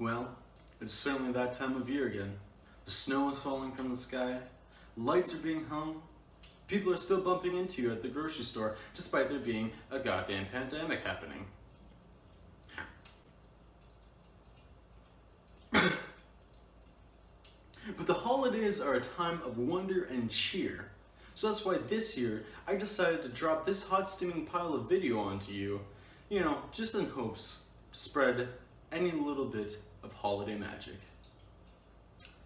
Well, it's certainly that time of year again. The snow is falling from the sky, lights are being hung, people are still bumping into you at the grocery store despite there being a goddamn pandemic happening. But the holidays are a time of wonder and cheer. So that's why this year I decided to drop this hot steaming pile of video onto you, just in hopes to spread any little bit of holiday magic.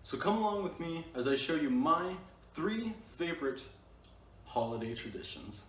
So come along with me as I show you my 3 favorite holiday traditions.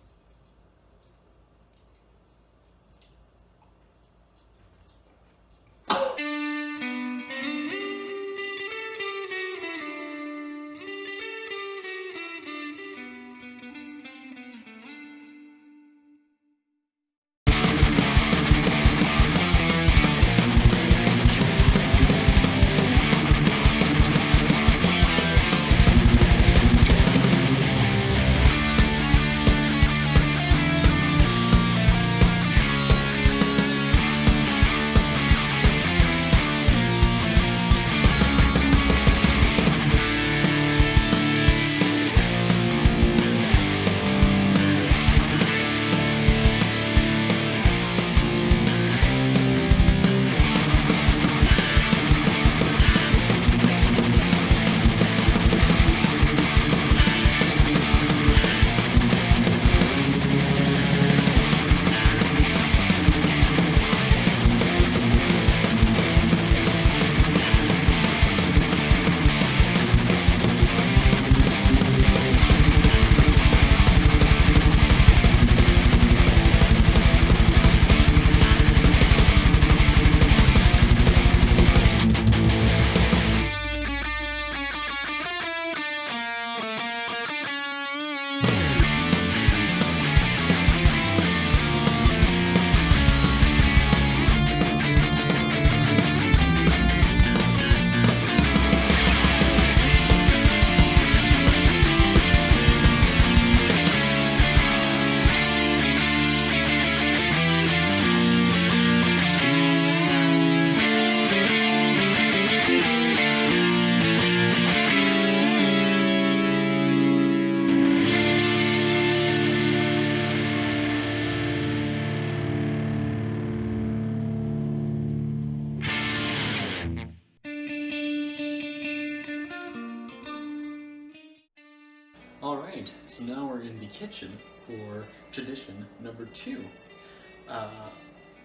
Alright, so now we're in the kitchen for tradition number 2.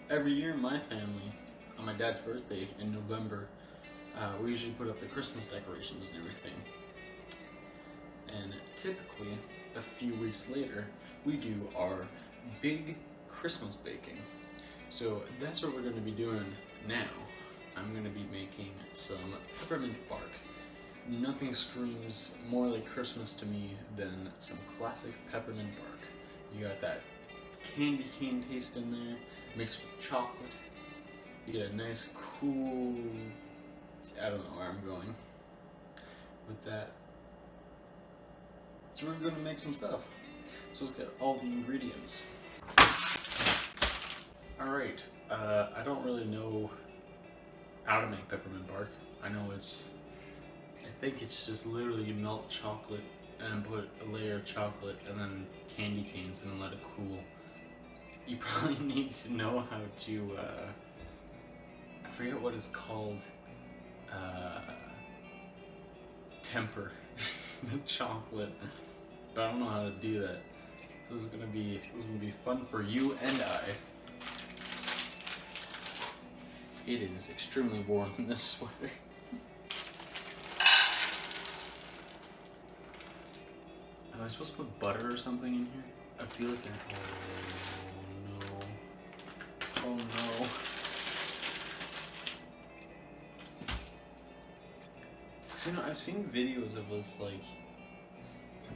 Every year in my family, on my dad's birthday in November, we usually put up the Christmas decorations and everything. And typically, a few weeks later, we do our big Christmas baking. So that's what we're going to be doing now. I'm going to be making some peppermint bark. Nothing screams more like Christmas to me than some classic peppermint bark. You got that candy cane taste in there, mixed with chocolate. You get a nice cool, I don't know where I'm going with that. So we're going to make some stuff. So let's get all the ingredients. Alright, I don't really know how to make peppermint bark. I think it's just literally you melt chocolate and put a layer of chocolate and then candy canes and then let it cool. You probably need to know how to, I forget what it's called, temper the chocolate, but I don't know how to do that. So this is gonna be fun for you and I. It is extremely warm in this sweater. Am I supposed to put butter or something in here? I feel like oh no. So I've seen videos of this, like,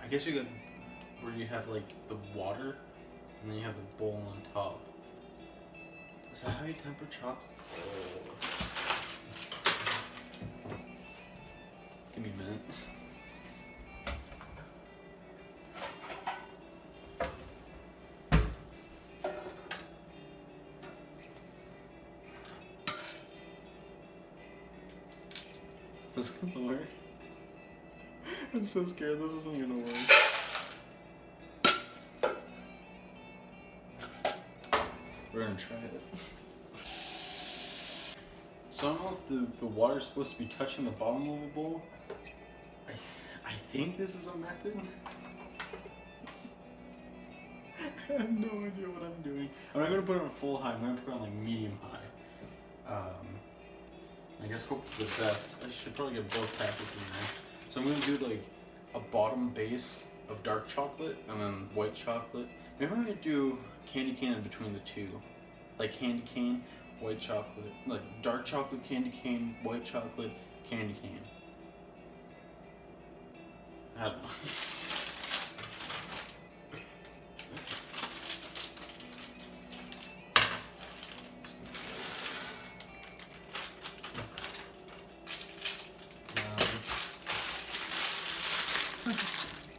I guess where you have like the water and then you have the bowl on top. Is that how you temper chocolate? Give me a minute. this gonna work? I'm so scared this isn't gonna work. We're gonna try it. So I don't know if the water's supposed to be touching the bottom of the bowl. I think this is a method. I have no idea what I'm doing. I'm not gonna put it on full high, I'm gonna put it on like medium high. I guess hope for the best. I should probably get both packets in there. So I'm gonna do like a bottom base of dark chocolate and then white chocolate. Maybe I'm gonna do candy cane in between the two. Like candy cane, white chocolate. Like dark chocolate candy cane, white chocolate candy cane. I don't know.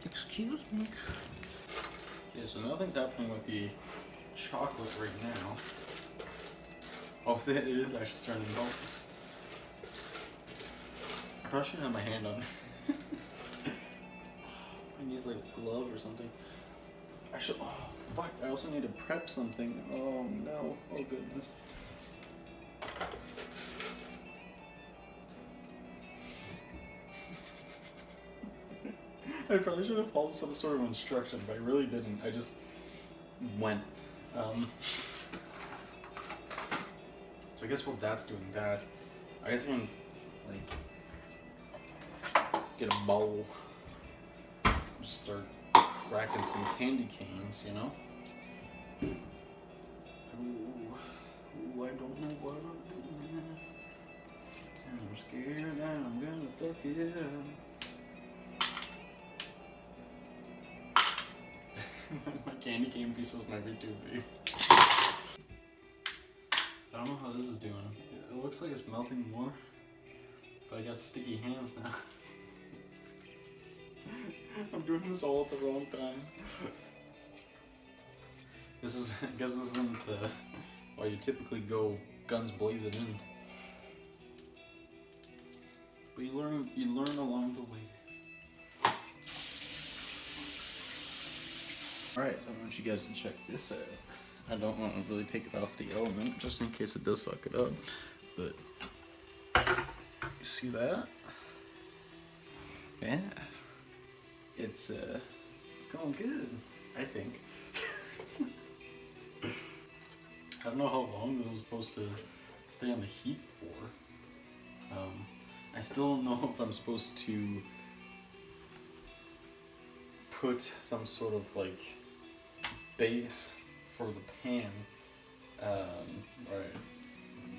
Excuse me. Okay, so nothing's happening with the chocolate right now. Oh, it is actually starting to melt. I probably shouldn't have my hand on it. I need like a glove or something. I should. Oh, fuck. I also need to prep something. Oh, no. Oh, goodness. I probably should have followed some sort of instruction, but I really didn't. I just went. So I guess while that's doing that, I guess I can like get a bowl, just start cracking some candy canes, you know? Ooh, I don't know what I'm doing. I'm scared I'm gonna fuck it up. My candy cane pieces might be too big. I don't know how this is doing. It looks like it's melting more, but I got sticky hands now. I'm doing this all at the wrong time. I guess this isn't why you typically go guns blazing in. But you learn along the way. Alright, so I want you guys to check this out. I don't want to really take it off the element, just in case it does fuck it up. But, you see that? Yeah. It's going good, I think. I don't know how long this is supposed to stay on the heat for. I still don't know if I'm supposed to put some sort of like base for the pan, right,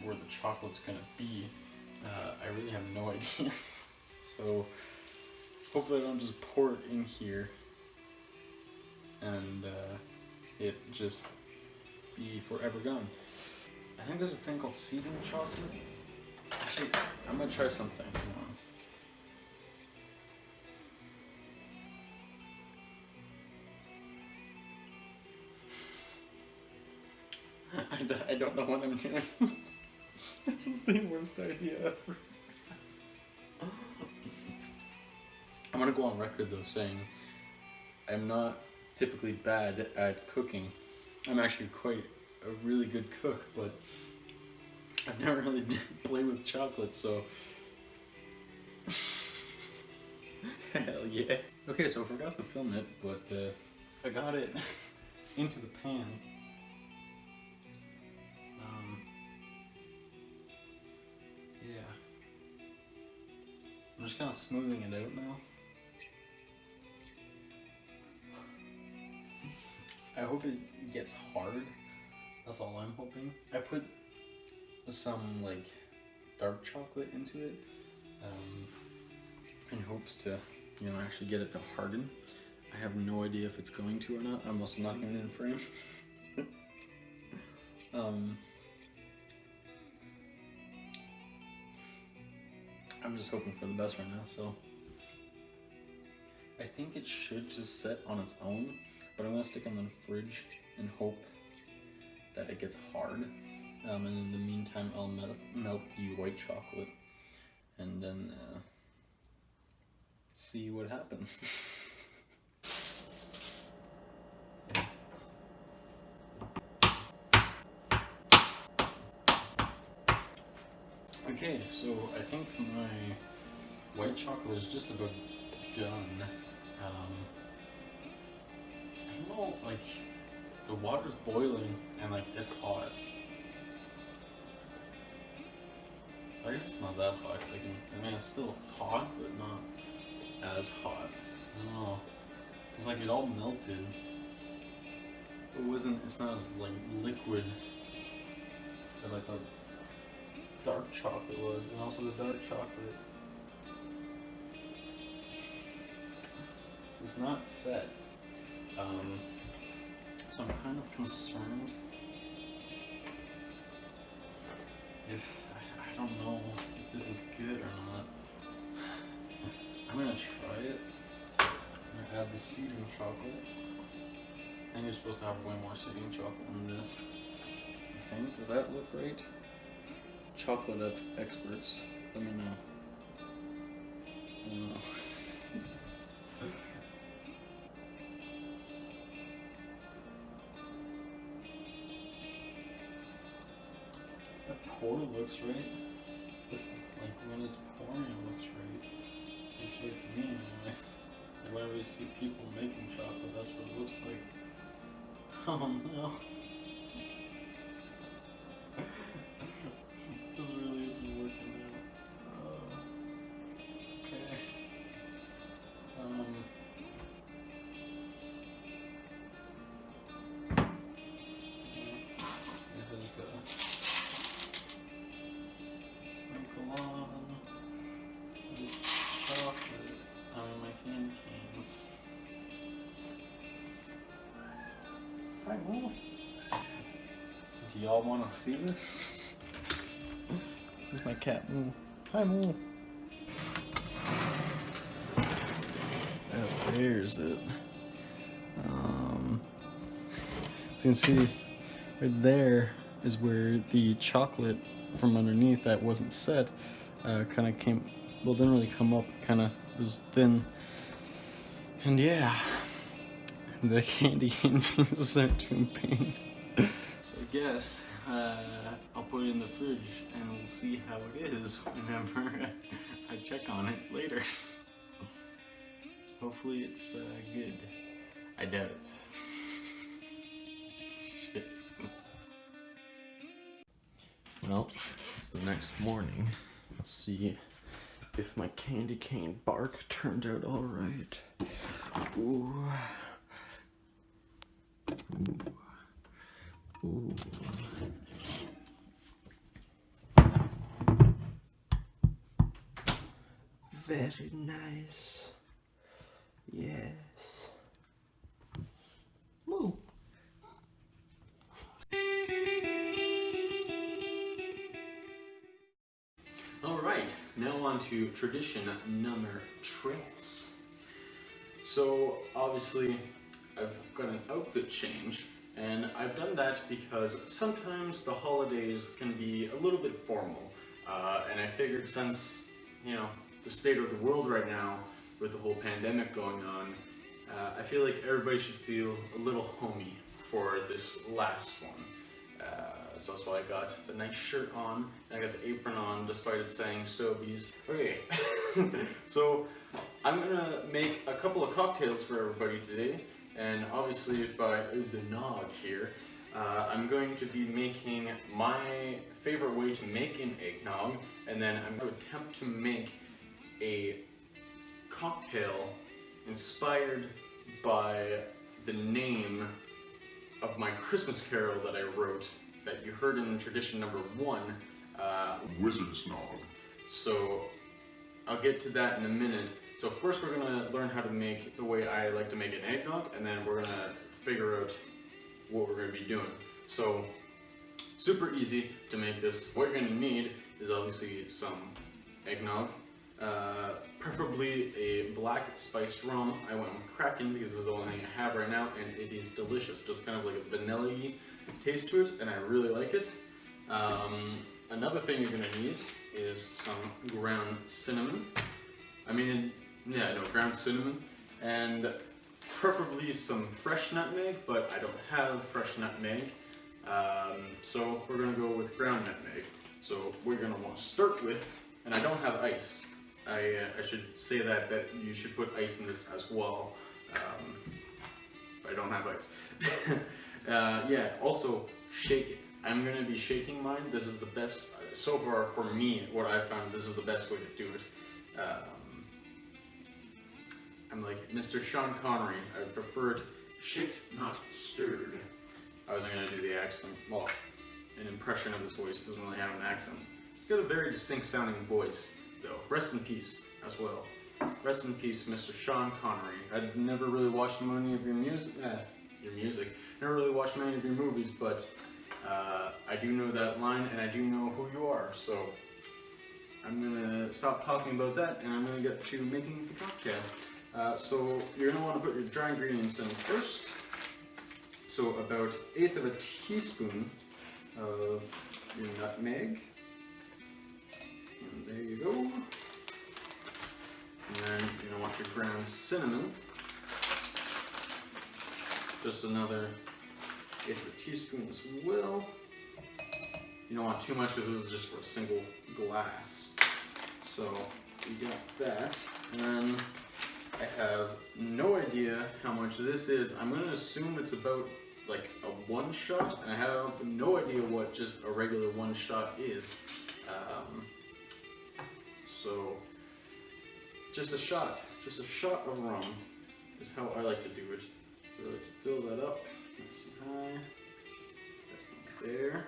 where the chocolate's gonna be. I really have no idea. So hopefully I don't just pour it in here and it just be forever gone. I think there's a thing called seeding chocolate. Actually, I'm gonna try something. Come on. I don't know what I'm doing. This is the worst idea ever. I'm gonna go on record though saying I'm not typically bad at cooking. I'm actually quite a really good cook, but I've never really played with chocolate, so hell yeah. Okay, so I forgot to film it, but I got it into the pan. Yeah. I'm just kind of smoothing it out now. I hope it gets hard. That's all I'm hoping. I put some like dark chocolate into it in hopes to, you know, actually get it to harden. I have no idea if it's going to or not. I'm also not even in frame. I'm just hoping for the best right now, so I think it should just set on its own, but I'm gonna stick them in the fridge and hope that it gets hard. And in the meantime, I'll melt the white chocolate, and then see what happens. Okay, so I think my white chocolate is just about done. I don't know, like, the water's boiling and like it's hot. I guess it's not that hot, cause I mean it's still hot, but not as hot. I don't know. It's like it all melted. It's not as like liquid as like the dark chocolate was, and also the dark chocolate is not set. So I'm kind of concerned if, I don't know if this is good or not. I'm gonna try it. I'm gonna add the seeding chocolate. I think you're supposed to have way more seeding chocolate than this. I think. Does that look right? Chocolate experts, let me know. I don't know. That pour looks right. This is like when it's pouring, it looks right. Looks right to me anyway. Like whenever you see people making chocolate, that's what it looks like. Oh no. This really isn't working out. Okay. I just gotta sprinkle on this chocolate on my candy canes. Hi, Moo. Do y'all want to see this? Where's my cat, Moo? Hi, Moo. Oh, there's it. So you can see right there is where the chocolate from underneath that wasn't set kind of came, well, didn't really come up, kind of was thin. And yeah, the candy cane pieces are doing pain. So I guess I'll put it in the fridge and we'll see how it is whenever I check on it later. Hopefully it's good. I doubt it. Shit. Well, it's the next morning. Let's see if my candy cane bark turned out alright. Ooh. Ooh. Ooh. Very nice. Yes. Woo. Alright, now on to tradition number 3. So obviously I've got an outfit change, and I've done that because sometimes the holidays can be a little bit formal, and I figured since, you know, the state of the world right now with the whole pandemic going on, I feel like everybody should feel a little homey for this last one. So that's why I got the nice shirt on, and I got the apron on despite it saying Sobeys. Okay, so I'm gonna make a couple of cocktails for everybody today, and obviously by the nod here, I'm going to be making my favorite way to make an eggnog, and then I'm going to attempt to make a cocktail inspired by the name of my Christmas carol that I wrote that you heard in tradition number 1, Wizard Snog. So I'll get to that in a minute. So first we're gonna learn how to make the way I like to make an eggnog, and then we're gonna figure out what we're gonna be doing. So super easy to make this. What you're gonna need is obviously some eggnog, preferably a black spiced rum. I went with Kraken because this is the only thing I have right now, and it is delicious. Just kind of like a vanilla-y taste to it, and I really like it. Another thing you're gonna need is some ground cinnamon. I mean, Yeah, no, ground cinnamon, and preferably some fresh nutmeg, but I don't have fresh nutmeg, so we're gonna go with ground nutmeg. So we're gonna want to start with, and I don't have ice. I should say that you should put ice in this as well. I don't have ice. Yeah, also shake it. I'm gonna be shaking mine. This is the best, so far for me, what I found, this is the best way to do it. I'm like Mr. Sean Connery. I preferred Shake, not stirred. I wasn't gonna do the accent. Well, an impression of his voice. He doesn't really have an accent. He's got a very distinct sounding voice, though. Rest in peace, as well. Rest in peace, Mr. Sean Connery. I'd never really watched many of your music. Never really watched many of your movies, but I do know that line, and I do know who you are. So I'm gonna stop talking about that, and I'm gonna get to making the cocktail. So you're gonna want to put your dry ingredients in first. So about 1/8 of a teaspoon of your nutmeg. And there you go. And then you're gonna want your ground cinnamon. Just another 1/8 of a teaspoon as well. You don't want too much because this is just for a single glass. So you got that. And then I have no idea how much this is. I'm gonna assume it's about like a 1 shot, and I have no idea what just a regular 1 shot is. So just a shot of rum is how I like to do it. So I like to fill that up nice and high. There.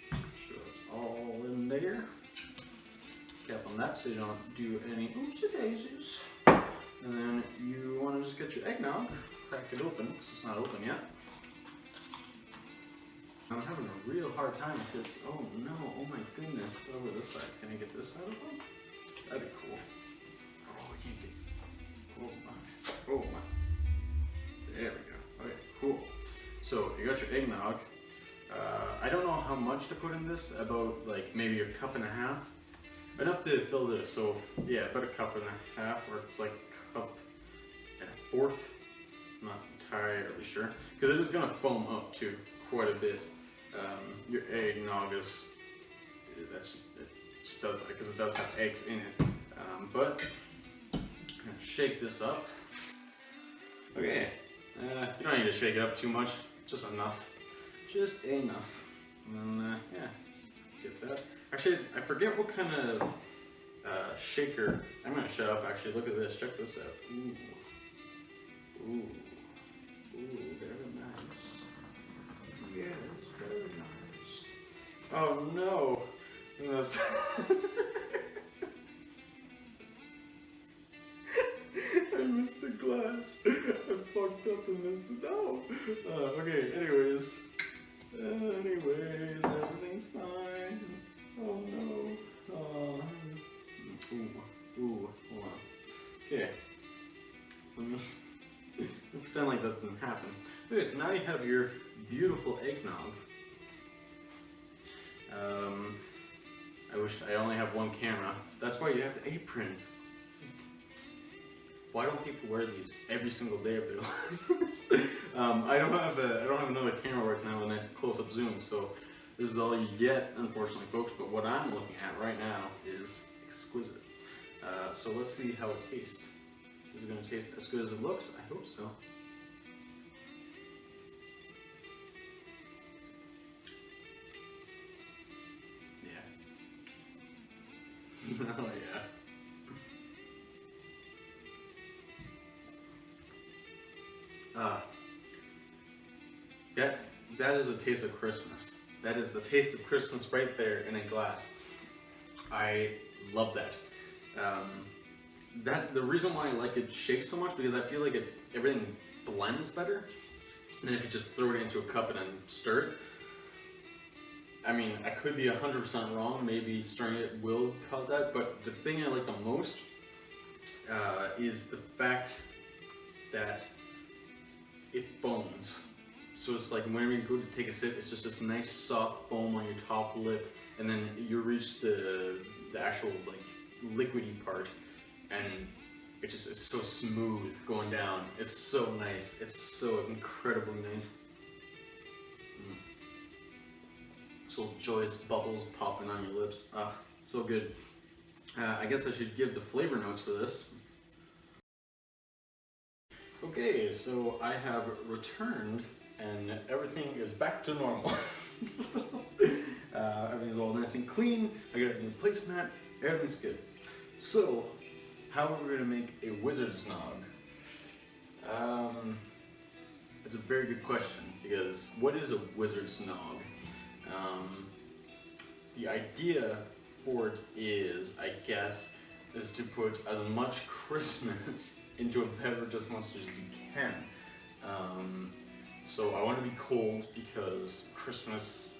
So it's all in there. Cap on that so you don't do any oopsie daisies. And then you want to just get your eggnog, crack it open, because it's not open yet. I'm having a real hard time with this. Oh no, oh my goodness. Over this side. Can I get this out of them? That'd be cool. Oh, I can't get. Oh my. Oh my. There we go. Okay, cool. So you got your eggnog. I don't know how much to put in this, about like maybe a cup and a half. Enough to fill this, so yeah, about a cup and a half, or it's like a cup and a 1/4. I'm not entirely sure, because it is going to foam up too quite a bit. Your eggnog is, it just does that because it does have eggs in it. But I'm going to shake this up. Okay, you don't need to shake it up too much, just enough. Just enough. And then, yeah, get that. Actually, I forget what kind of shaker. I'm gonna shut up. Actually, look at this. Check this out. Ooh, ooh, ooh, very nice. Yes, very nice. Oh no! That's I missed the glass. I fucked up and missed it. No. Okay. Anyways, everything's fine. Oh no. Ooh, hold on. Okay. Let me pretend like that didn't happen. Okay, so now you have your beautiful eggnog. I wish I only have 1 camera. That's why you have the apron. Why don't people wear these every single day of their lives? I don't have another camera working on a nice close-up zoom, so this is all you get, unfortunately, folks. But what I'm looking at right now is exquisite. So let's see how it tastes. Is it going to taste as good as it looks? I hope so. Yeah. Oh yeah. That is a taste of Christmas. That is the taste of Christmas right there in a glass. I love that. The reason why I like it shake so much, because I feel like everything blends better than if you just throw it into a cup and then stir it. I mean, I could be 100% wrong. Maybe stirring it will cause that, but the thing I like the most is the fact that it foams. So it's like whenever you go to take a sip, it's just this nice soft foam on your top lip, and then you reach the actual like liquidy part, and it just is so smooth going down. It's so nice. It's so incredibly nice. So joyous bubbles popping on your lips. Ah, so good. I guess I should give the flavor notes for this. Okay, so I have returned and everything is back to normal. Everything's all nice and clean. I got a new placemat. Everything's good. So, how are we gonna make a wizard's nog? It's a very good question because what is a wizard's nog? The idea for it is, I guess, is to put as much Christmas into a beverage as much as you can. So I want to be cold because Christmas,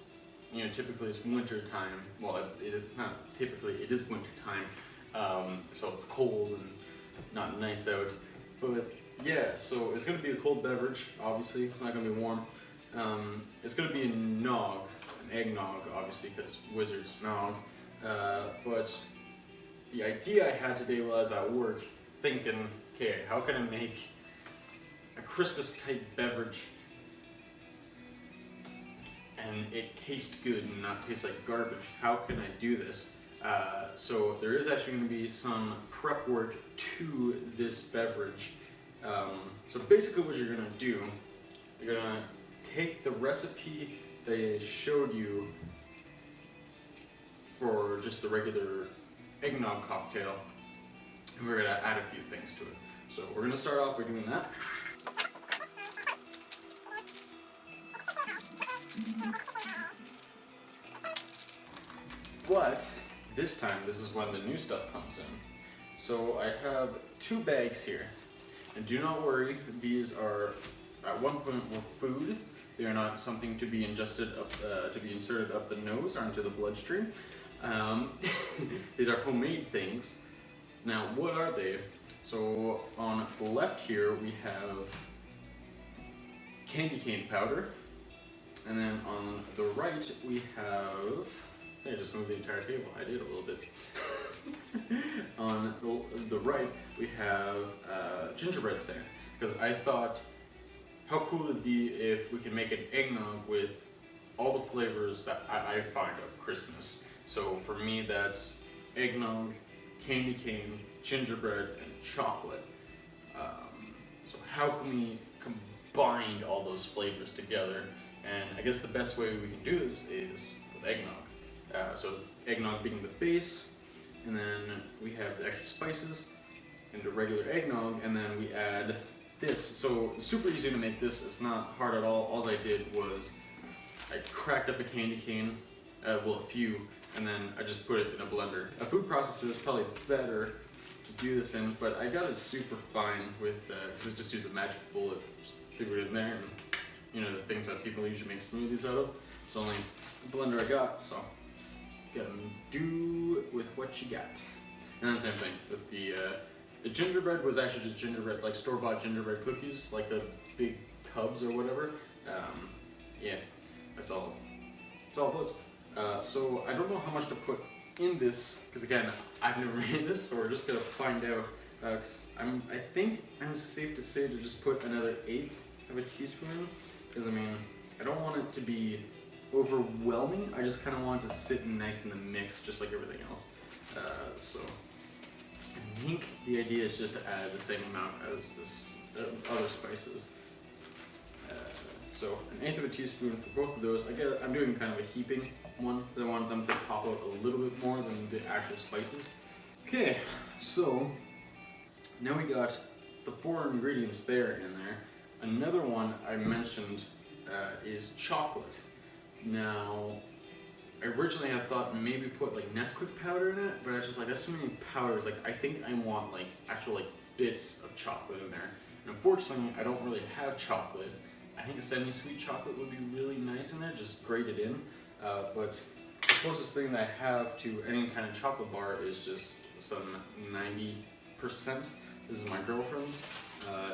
you know, typically it's winter time. Well, it is not typically, it is winter time. So it's cold and not nice out. But yeah, so it's going to be a cold beverage, obviously. It's not going to be warm. It's going to be a nog, an eggnog, obviously, because wizards nog. But the idea I had today while I was at work, thinking, okay, how can I make a Christmas type beverage and it tastes good and not taste like garbage? How can I do this? So there is actually going to be some prep work to this beverage. So basically what you're going to do, you're going to take the recipe they showed you for just the regular eggnog cocktail, and we're going to add a few things to it. So we're going to start off by doing that. But this time, this is when the new stuff comes in. So I have 2 bags here. And do not worry, these are at one point were food. They are not something to be ingested up, to be inserted up the nose or into the bloodstream. These are homemade things. Now, what are they? So on the left here we have candy cane powder, and then on the right we have. I just moved the entire table. I did a little bit. On the right we have gingerbread sand, because I thought, how cool would it be if we could make an eggnog with all the flavors that I find of Christmas. So for me, that's eggnog, candy cane, gingerbread, and chocolate. So how can we combine all those flavors together? And I guess the best way we can do this is with eggnog. So eggnog being the base, and then we have the extra spices and the regular eggnog, and then we add this. So it's super easy to make this. It's not hard at all. All I did was I cracked up a candy cane, well, a few, and then I just put it in a blender. A food processor is probably better to do this in, but I got it super fine with, because it just used a magic bullet, just threw it in there, and you know, the things that people usually make smoothies out of. It's the only blender I got, so you gotta do with what you got. And then same thing with the gingerbread was actually just gingerbread, like store-bought gingerbread cookies, like the big tubs or whatever. Yeah, that's all. That's all it was. So I don't know how much to put in this, because again, I've never made this, so we're just gonna find out. I think I'm safe to say to just put another 1/8 of a teaspoon, because I mean, I don't want it to be overwhelming. I just kind of want it to sit nice in the mix, just like everything else. So I think the idea is just to add the same amount as this other spices. So 1/8 of a teaspoon for both of those. I'm doing kind of a heaping one because I want them to pop out a little bit more than the actual spices. Okay, so now we got the 4 ingredients there in there. Another one I mentioned is chocolate. Now, originally I thought maybe put like Nesquik powder in it, but I was just like, that's too many powders. Like, I think I want like actual like bits of chocolate in there. And unfortunately, I don't really have chocolate. I think a semi-sweet chocolate would be really nice in there, just grate it in. But the closest thing that I have to any kind of chocolate bar is just some 90%. This is my girlfriend's.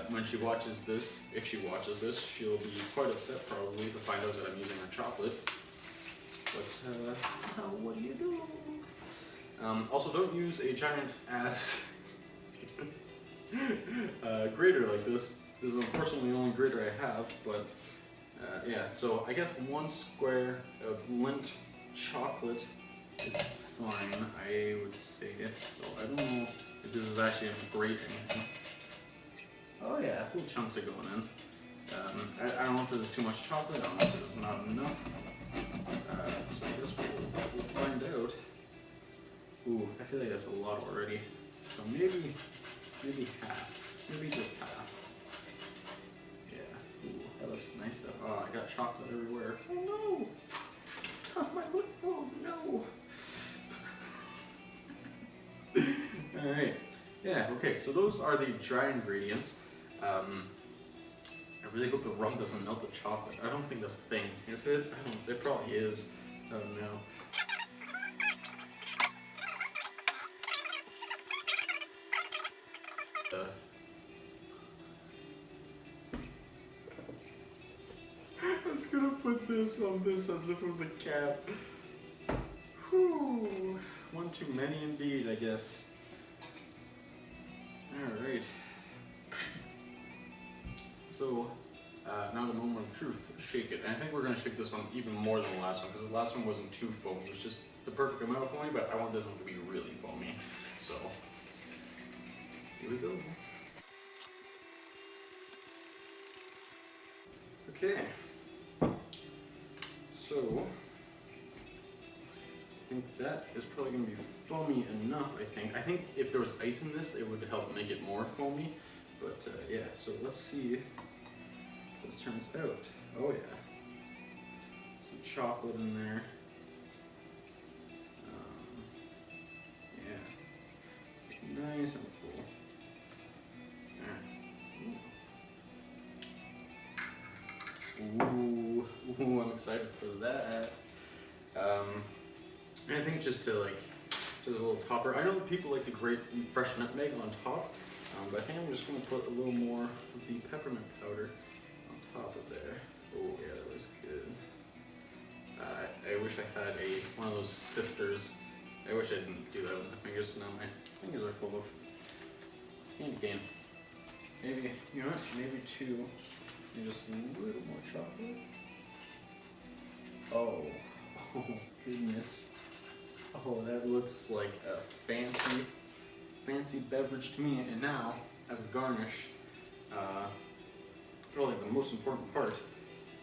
When she watches this, if she watches this, she'll be quite upset probably to find out that I'm using her chocolate. But what do you do? Also, don't use a giant ass grater like this. This is unfortunately the only grater I have, but yeah. So I guess 1 square of Lindt chocolate is fine, I would say. So I don't know if this is actually gonna grate anything. Oh yeah, little chunks are going in. I don't know if there's too much chocolate. I don't know if there's not enough. So I guess we'll find out. Ooh, I feel like that's a lot already. So maybe half. Maybe just half. Yeah. Ooh, that looks nice though. Oh, I got chocolate everywhere. Oh no! Oh, my lip phone, no! Alright. Yeah, okay, so those are the dry ingredients. I really hope the rum doesn't melt the chocolate. I don't think that's a thing. Is it? I don't. It probably is. I don't know. I'm just gonna put this on this as if it was a cap. Whew. One too many indeed, I guess. Alright. So, now the moment of truth. Shake it. And I think we're gonna shake this one even more than the last one, because the last one wasn't too foamy. It was just the perfect amount of foamy, but I want this one to be really foamy. So, here we go. Okay. So, I think that is probably going to be foamy enough, I think. I think if there was ice in this, it would help make it more foamy. But yeah, so let's see how this turns out. Oh yeah. Some chocolate in there. Yeah. Nice and full. Alright. Ooh, I'm excited for that. And I think just a little topper. I know that people like to grate fresh nutmeg on top, but I think I'm just going to put a little more of the peppermint powder on top of there. Oh yeah, that looks good. I wish I had one of those sifters. I wish I didn't do that with my fingers, so now my fingers are full of candy cane. Maybe, you know what, maybe just a little more chocolate. Oh goodness. Oh, that looks like a fancy beverage to me. And now, as a garnish, probably the most important part,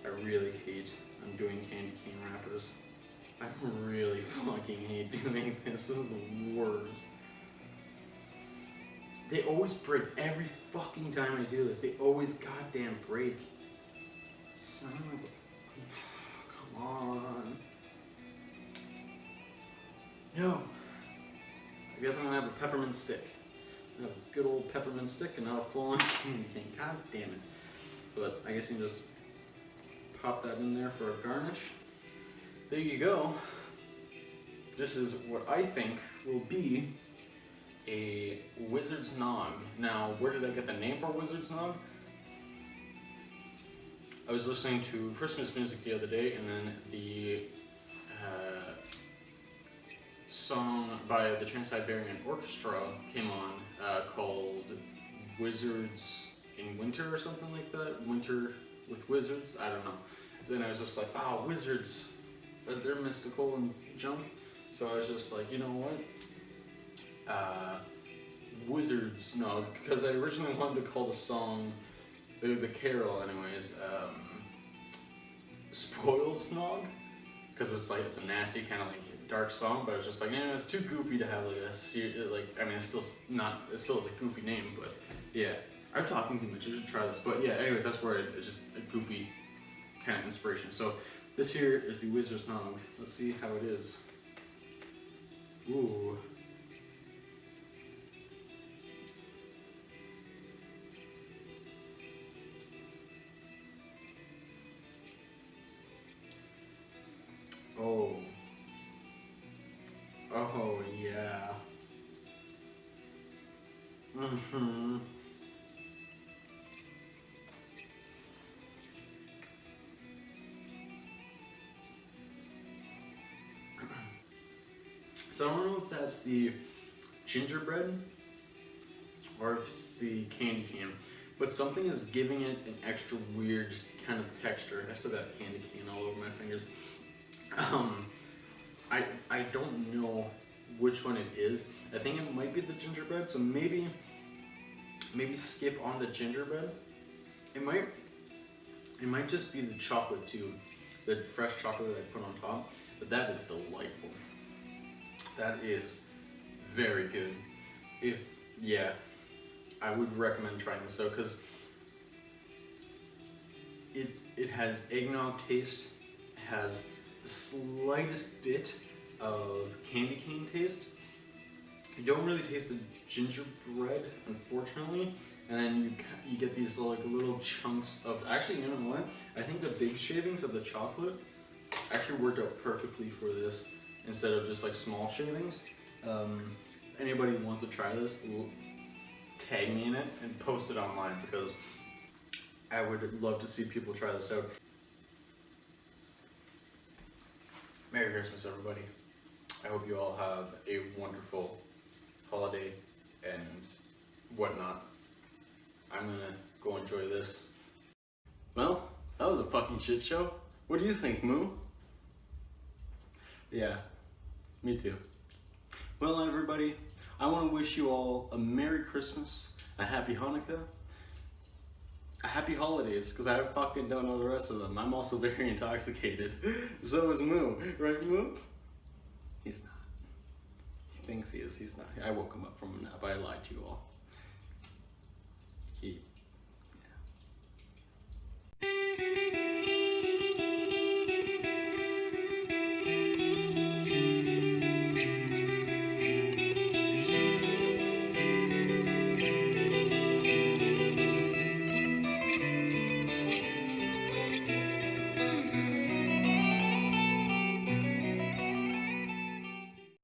I really hate undoing candy cane wrappers. I really fucking hate doing this. This is the worst. They always break every fucking time I do this. They always goddamn break. Son of a... Come on. No. I guess I'm gonna have a peppermint stick. I have a good old peppermint stick and not a full-on candy cane. God damn it. But I guess you can just pop that in there for a garnish. There you go. This is what I think will be a Wizard's Nog. Now, where did I get the name for Wizard's Nog? I was listening to Christmas music the other day, and then the song by the Trans-Siberian Orchestra came on called Wizards in Winter or something like that. Winter with Wizards, I don't know. So then I was just like, wow, wizards, they're mystical and junk. So I was just like, you know what? Wizard's Nog, because I originally wanted to call the song, the carol anyways, Spoiled Nog, because it's a nasty kind of dark song, but I was just like, it's too goofy to have it's still a goofy name, but yeah, I'm talking too much, I should try this, but yeah, anyways, that's where it's just a goofy kind of inspiration. So this here is the Wizard's Nog. Let's see how it is. Ooh. Oh. Oh, yeah. Mm-hmm. So I don't know if that's the gingerbread or if tasty candy cane, but something is giving it an extra weird kind of texture. I still got candy cane all over my fingers. I don't know which one it is. I think it might be the gingerbread, so maybe skip on the gingerbread. It might just be the chocolate too, the fresh chocolate that I put on top, but that is delightful. That is very good. I would recommend trying this out because it has eggnog taste, it has the slightest bit of candy cane taste. You don't really taste the gingerbread, unfortunately, and then you get these like little chunks of. Actually, you know what? I think the big shavings of the chocolate actually worked out perfectly for this instead of just like small shavings. Anybody who wants to try this, tag me in it and post it online because I would love to see people try this out. Merry Christmas, everybody. I hope you all have a wonderful holiday and whatnot. I'm gonna go enjoy this. Well, that was a fucking shit show. What do you think, Moo? Yeah, me too. Well, everybody, I want to wish you all a Merry Christmas, a Happy Hanukkah, a Happy Holidays, because I fucking don't know the rest of them. I'm also very intoxicated. So is Moo. Right, Moo? He's not. He thinks he is. He's not. I woke him up from a nap. I lied to you all.